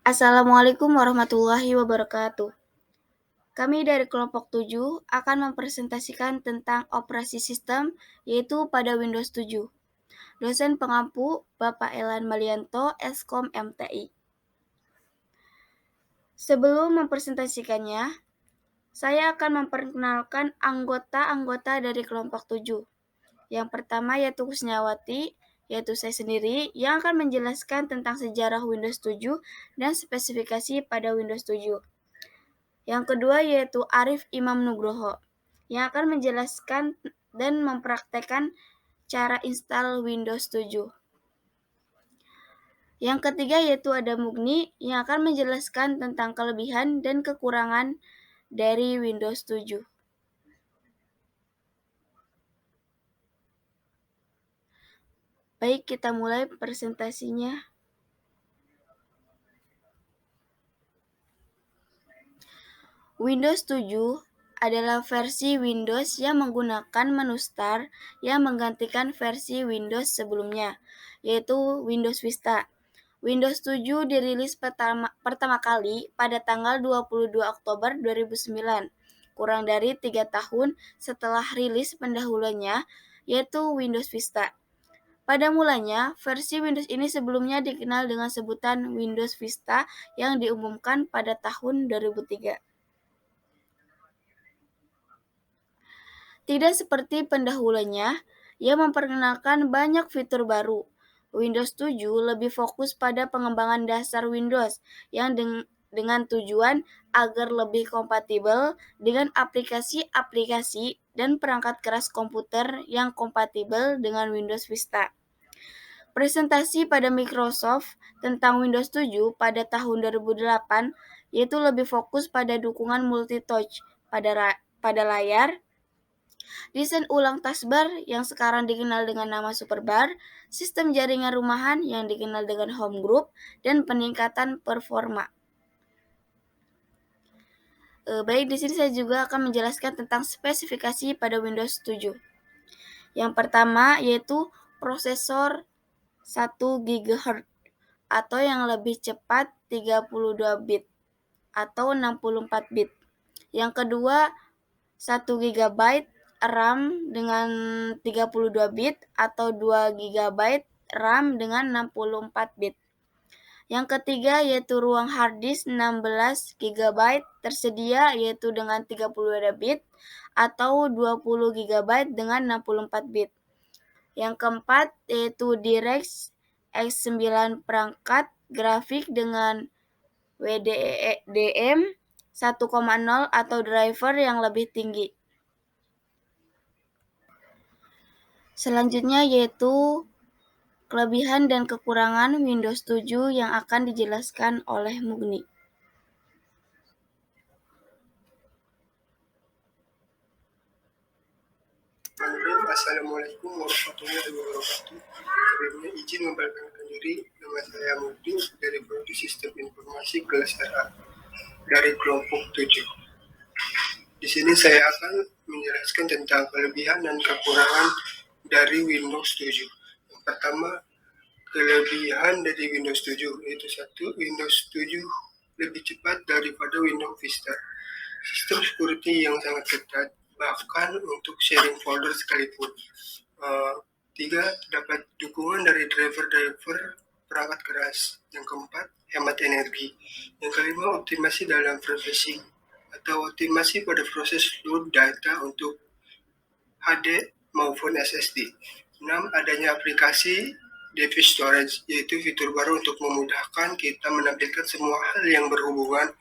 Assalamualaikum warahmatullahi wabarakatuh. Kami dari kelompok 7 akan mempresentasikan tentang operasi sistem, yaitu pada Windows 7. Dosen pengampu Bapak Elan Malianto, Eskom MTI. Sebelum mempresentasikannya, saya akan memperkenalkan anggota-anggota dari kelompok 7. Yang pertama yaitu Kusniawati, yaitu saya sendiri, yang akan menjelaskan tentang sejarah Windows 7 dan spesifikasi pada Windows 7. Yang kedua yaitu Arif Imam Nugroho, yang akan menjelaskan dan mempraktekkan cara install Windows 7. Yang ketiga yaitu ada Mugni, yang akan menjelaskan tentang kelebihan dan kekurangan dari Windows 7. Baik, kita mulai presentasinya. Windows 7 adalah versi Windows yang menggunakan menu Start yang menggantikan versi Windows sebelumnya, yaitu Windows Vista. Windows 7 dirilis pertama kali pada tanggal 22 Oktober 2009, kurang dari 3 tahun setelah rilis pendahulunya, yaitu Windows Vista. Pada mulanya, versi Windows ini sebelumnya dikenal dengan sebutan Windows Vista yang diumumkan pada tahun 2003. Tidak seperti pendahulunya, ia memperkenalkan banyak fitur baru. Windows 7 lebih fokus pada pengembangan dasar Windows yang dengan tujuan agar lebih kompatibel dengan aplikasi-aplikasi dan perangkat keras komputer yang kompatibel dengan Windows Vista. Presentasi pada Microsoft tentang Windows 7 pada tahun 2008 yaitu lebih fokus pada dukungan multitouch pada layar, desain ulang taskbar yang sekarang dikenal dengan nama Superbar, sistem jaringan rumahan yang dikenal dengan Home Group, dan peningkatan performa. Baik, di sini saya juga akan menjelaskan tentang spesifikasi pada Windows 7. Yang pertama yaitu prosesor 1 GHz atau yang lebih cepat 32 bit atau 64 bit. Yang kedua 1 GB RAM dengan 32 bit atau 2 GB RAM dengan 64 bit. Yang ketiga yaitu ruang hard disk 16 GB tersedia yaitu dengan 32 bit atau 20 GB dengan 64 bit. Yang keempat yaitu DirectX 9 perangkat grafik dengan WDM 1,0 atau driver yang lebih tinggi. Selanjutnya yaitu kelebihan dan kekurangan Windows 7 yang akan dijelaskan oleh Mugni. Assalamualaikum warahmatullahi wabarakatuh. Sebelumnya izin memperkenalkan diri, nama saya Mugni dari Prodi Sistem Informasi kelas RA dari kelompok 7. Di sini saya akan menjelaskan tentang kelebihan dan kekurangan dari Windows 7. Yang pertama, kelebihan dari Windows 7 yaitu satu, Windows 7 lebih cepat daripada Windows Vista. Sistem security yang sangat ketat, bahkan untuk sharing folder sekalipun. Tiga, dapat dukungan dari driver perangkat keras. Yang keempat, hemat energi. Yang kelima, optimasi dalam processing atau optimasi pada proses load data untuk HD maupun SSD. 6. Adanya aplikasi device storage, yaitu fitur baru untuk memudahkan kita menampilkan semua hal yang berhubungan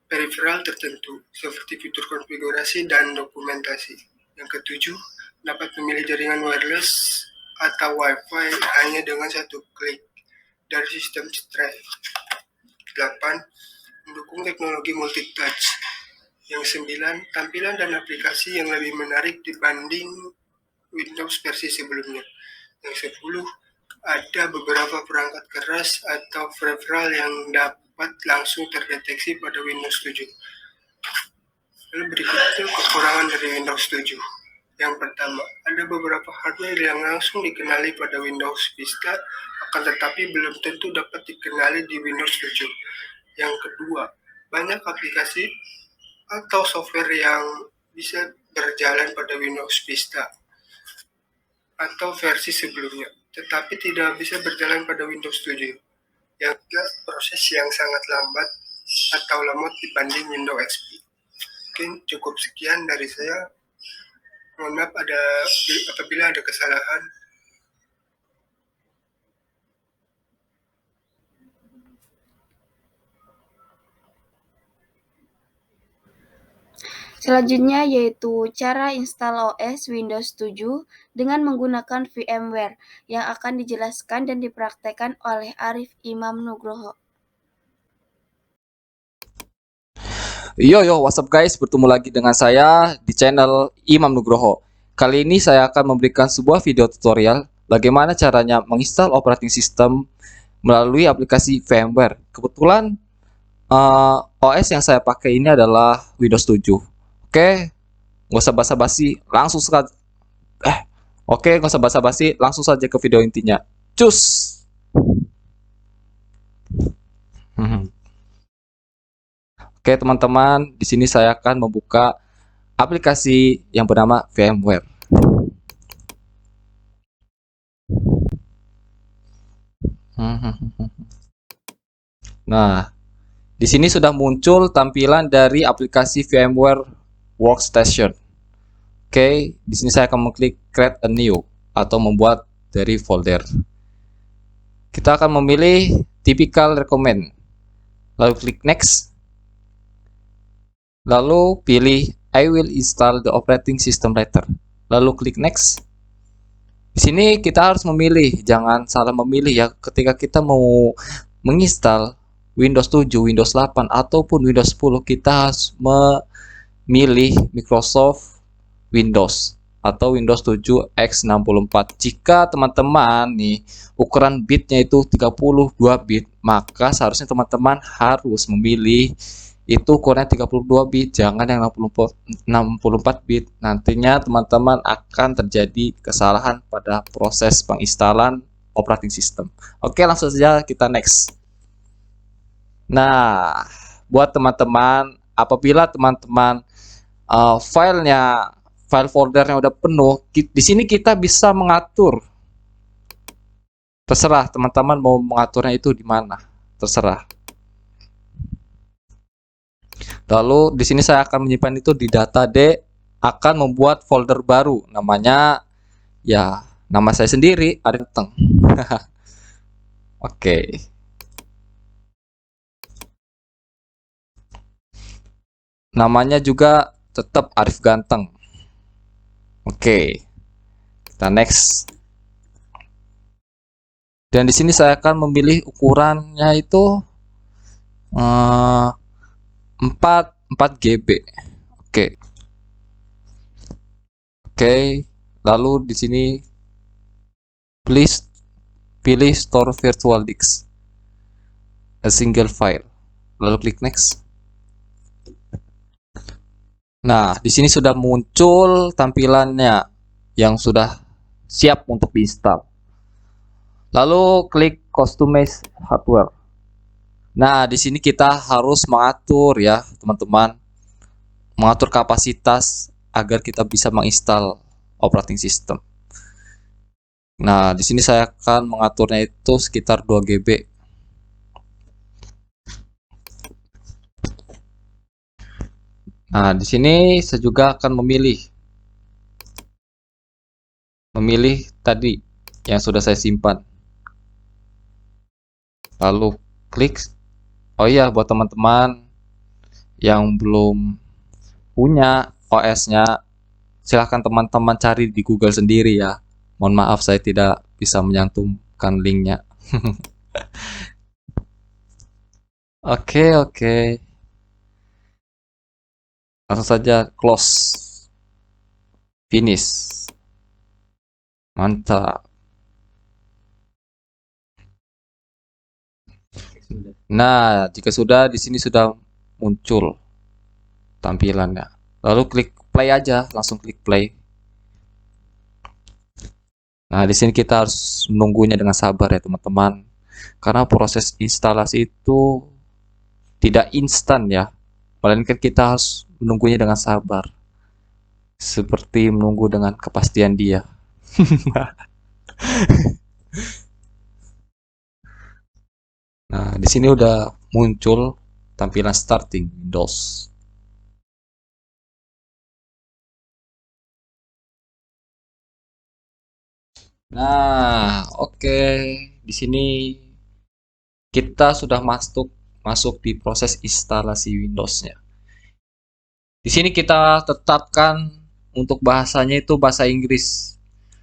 peripheral tertentu, seperti fitur konfigurasi dan dokumentasi. Yang ketujuh, dapat memilih jaringan wireless atau Wi-Fi hanya dengan satu klik dari sistem Stripe. 8. Mendukung teknologi multitouch. Yang 9, tampilan dan aplikasi yang lebih menarik dibanding Windows versi sebelumnya. Yang 10, ada beberapa perangkat keras atau peripheral yang dapat langsung terdeteksi pada Windows 7. Lalu berikutnya kekurangan dari Windows 7. Yang pertama, ada beberapa hardware yang langsung dikenali pada Windows Vista, akan tetapi belum tentu dapat dikenali di Windows 7. Yang kedua, banyak aplikasi atau software yang bisa berjalan pada Windows Vista atau versi sebelumnya, tetapi tidak bisa berjalan pada Windows 7. Yang ketiga, proses yang sangat lambat atau lemot dibanding Windows XP. Mungkin cukup sekian dari saya. Mohon maaf apabila ada kesalahan. Selanjutnya yaitu cara install OS Windows 7 dengan menggunakan VMware yang akan dijelaskan dan dipraktekkan oleh Arif Imam Nugroho. Yo, what's up guys? Bertemu lagi dengan saya di channel Imam Nugroho. Kali ini saya akan memberikan sebuah video tutorial bagaimana caranya menginstal operating system melalui aplikasi VMware. Kebetulan OS yang saya pakai ini adalah Windows 7. Oke, nggak usah basa-basi, langsung saja. Nggak usah basa-basi, langsung saja ke video intinya. Cus. Oke teman-teman, di sini saya akan membuka aplikasi yang bernama VMware. Nah, di sini sudah muncul tampilan dari aplikasi VMware Workstation. Oke, di sini saya akan mengklik Create a New atau membuat dari folder. Kita akan memilih Typical Recommend. Lalu klik Next. Lalu pilih I will install the operating system later. Lalu klik Next. Di sini kita harus memilih, jangan salah memilih ya. Ketika kita mau menginstal Windows 7, Windows 8 ataupun Windows 10, kita harus memilih Microsoft Windows atau Windows 7 x64. Jika teman-teman nih ukuran bitnya itu 32 bit, maka seharusnya teman-teman harus memilih itu ukurannya 32 bit, jangan yang 64 bit. Nantinya teman-teman akan terjadi kesalahan pada proses penginstalan operating system. Oke, langsung saja kita next. Nah, buat teman-teman, apabila teman-teman file foldernya udah penuh, di sini kita bisa mengatur. Terserah teman-teman mau mengaturnya itu di mana, terserah. Lalu di sini saya akan menyimpan itu di data D, akan membuat folder baru, namanya ya nama saya sendiri, Arif Ganteng. Oke. Namanya juga tetap Arif Ganteng. Oke. Kita next. Dan di sini saya akan memilih ukurannya itu 4 GB. Oke. Lalu di sini pilih store virtual disk a single file. Lalu klik next. Nah, di sini sudah muncul tampilannya yang sudah siap untuk diinstal. Lalu klik customize hardware. Nah, di sini kita harus mengatur ya, teman-teman. Mengatur kapasitas agar kita bisa menginstal operating system. Nah, di sini saya akan mengaturnya itu sekitar 2 GB. Nah, di sini saya juga akan memilih tadi yang sudah saya simpan. Lalu klik. Oh iya, buat teman-teman yang belum punya OS-nya, silahkan teman-teman cari di Google sendiri ya. Mohon maaf saya tidak bisa menyantumkan linknya. Oke. Langsung saja close. Finish. Mantap. Nah, jika sudah, di sini sudah muncul tampilannya. Lalu klik play aja, langsung klik play. Nah, di sini kita harus menunggunya dengan sabar ya teman-teman. Karena proses instalasi itu tidak instan ya. Melainkan kita harus menunggunya dengan sabar. Seperti menunggu dengan kepastian dia. Nah, di sini udah muncul tampilan starting Windows. Nah, oke. Di sini kita sudah masuk di proses instalasi Windows-nya. Di sini kita tetapkan untuk bahasanya itu bahasa Inggris.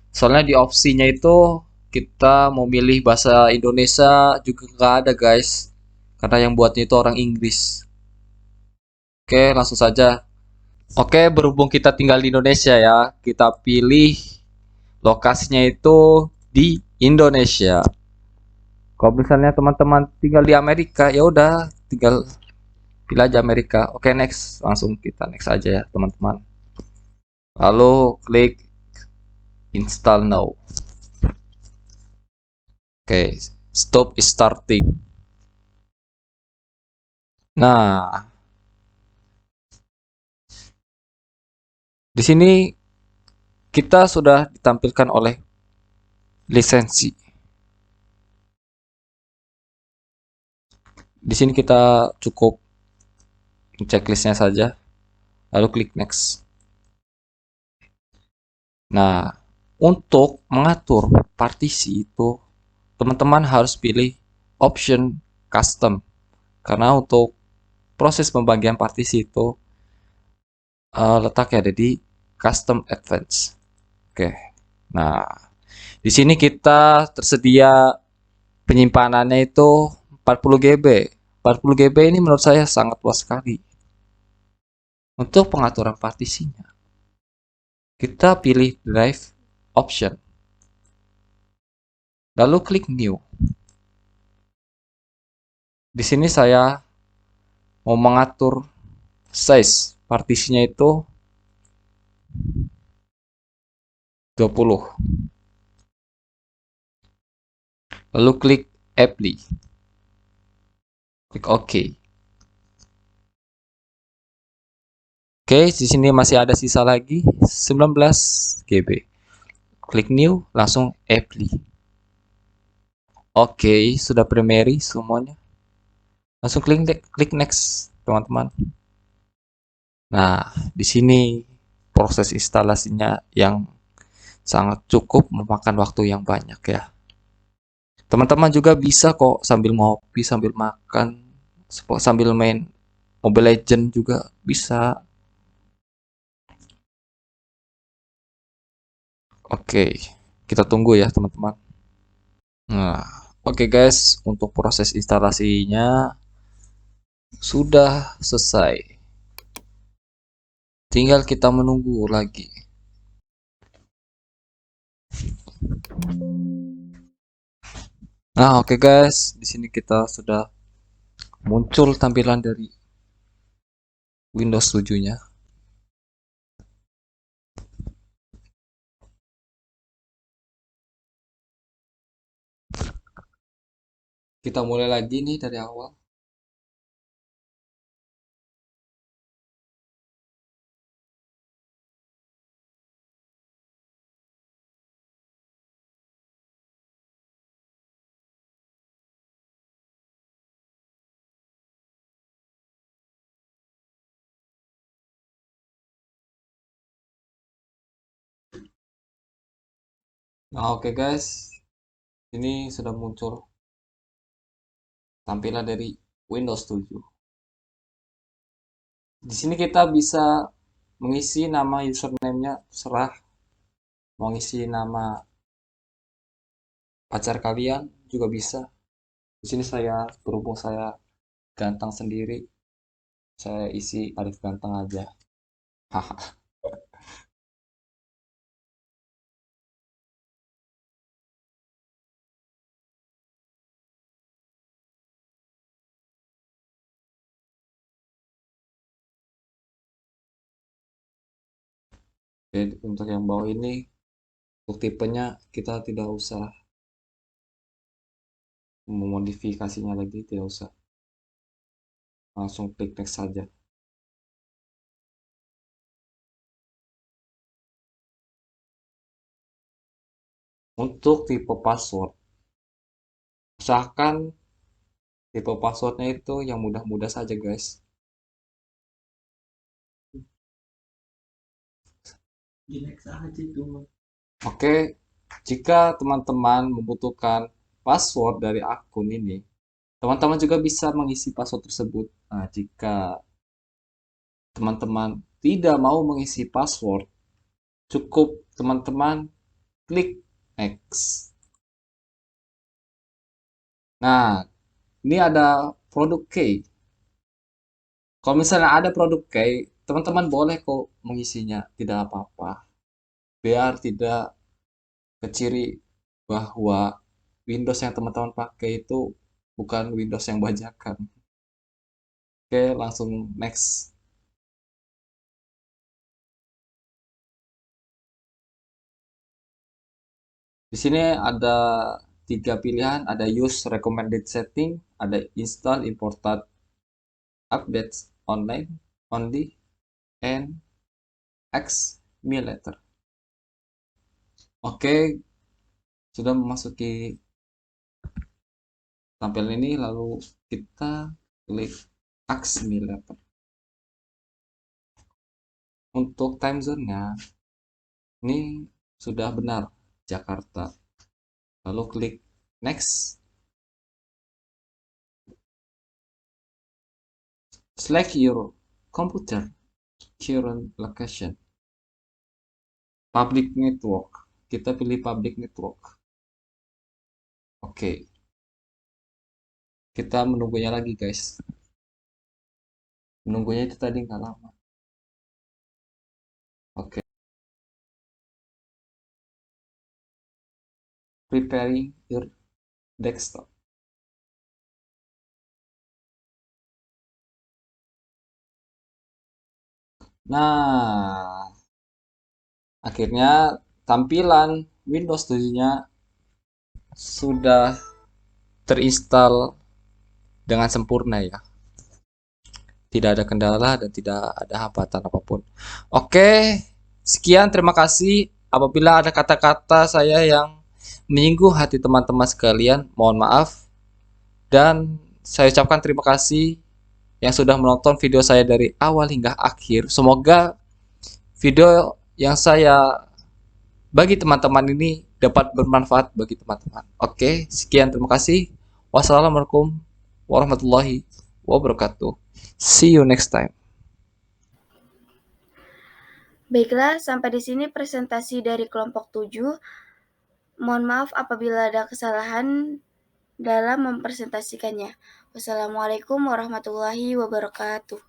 Soalnya di opsinya itu kita mau milih bahasa Indonesia juga nggak ada guys. Karena yang buatnya itu orang Inggris. Oke, langsung saja. Oke, berhubung kita tinggal di Indonesia ya, kita pilih lokasinya itu di Indonesia. Kalau misalnya teman-teman tinggal di Amerika, ya udah tinggal pilih aja Amerika. Oke, next. Langsung kita next aja ya, teman-teman. Lalu klik install now. Oke, stop starting. Nah, di sini kita sudah ditampilkan oleh lisensi. Di sini kita cukup checklistnya saja, lalu klik next. Nah, untuk mengatur partisi itu, teman-teman harus pilih option custom. Karena untuk proses pembagian partisi itu letaknya ada di custom advance. Oke. Nah, di sini kita tersedia penyimpanannya itu 40 GB. 40 GB ini menurut saya sangat luas sekali. Untuk pengaturan partisinya, kita pilih drive option. Lalu klik new. Di sini saya mau mengatur size partisinya itu 20. Lalu klik apply. Klik OK. Oke, di sini masih ada sisa lagi 19 GB. Klik new, langsung apply. Oke, sudah primary semuanya. Langsung klik next, teman-teman. Nah, di sini proses instalasinya yang sangat cukup memakan waktu yang banyak ya. Teman-teman juga bisa kok sambil ngopi, sambil makan, sambil main Mobile Legend juga bisa. Oke, kita tunggu ya teman-teman. Nah, oke guys, untuk proses instalasinya sudah selesai. Tinggal kita menunggu lagi. Nah, oke guys, di sini kita sudah muncul tampilan dari Windows 7-nya. Kita mulai lagi nih dari awal. Nah, oke guys, ini sudah muncul tampilan dari Windows 7. Di sini kita bisa mengisi nama username-nya, serah mau ngisi nama pacar kalian juga bisa. Di sini saya berhubung saya ganteng sendiri, saya isi Arif ganteng aja. Haha. Jadi untuk yang bawah ini Untuk tipenya kita tidak usah memodifikasinya lagi, tidak usah, langsung klik next saja. Untuk tipe password, usahakan tipe passwordnya itu yang mudah-mudah saja guys. Oke, jika teman-teman membutuhkan password dari akun ini, teman-teman juga bisa mengisi password tersebut. Nah, jika teman-teman tidak mau mengisi password, cukup teman-teman klik next. Nah, ini ada produk key. Kalau misalnya ada produk key, teman-teman boleh kok mengisinya, tidak apa-apa. Biar tidak keciri bahwa Windows yang teman-teman pakai itu bukan Windows yang bajakan. Oke, langsung next. Di sini ada 3 pilihan, ada use recommended setting, ada install imported updates online only, and X me later. Oke, sudah memasuki tampilan ini, lalu kita klik X me later. Untuk time zone-nya ini sudah benar Jakarta. Lalu klik next. Select your computer current location. Public network. Kita pilih public network. Oke. Kita menunggunya lagi guys. Menunggunya itu tadi nggak lama. Oke. Preparing your desktop. Nah, akhirnya tampilan Windows 7-nya sudah terinstall dengan sempurna ya. Tidak ada kendala dan tidak ada hambatan apapun. Oke, sekian, terima kasih. Apabila ada kata-kata saya yang menyinggung hati teman-teman sekalian, mohon maaf. Dan saya ucapkan terima kasih yang sudah menonton video saya dari awal hingga akhir. Semoga video yang saya bagi teman-teman ini dapat bermanfaat bagi teman-teman. Oke, sekian, terima kasih. Wassalamualaikum warahmatullahi wabarakatuh. See you next time. Baiklah, sampai di sini presentasi dari kelompok 7. Mohon maaf apabila ada kesalahan dalam mempresentasikannya. Wassalamualaikum warahmatullahi wabarakatuh.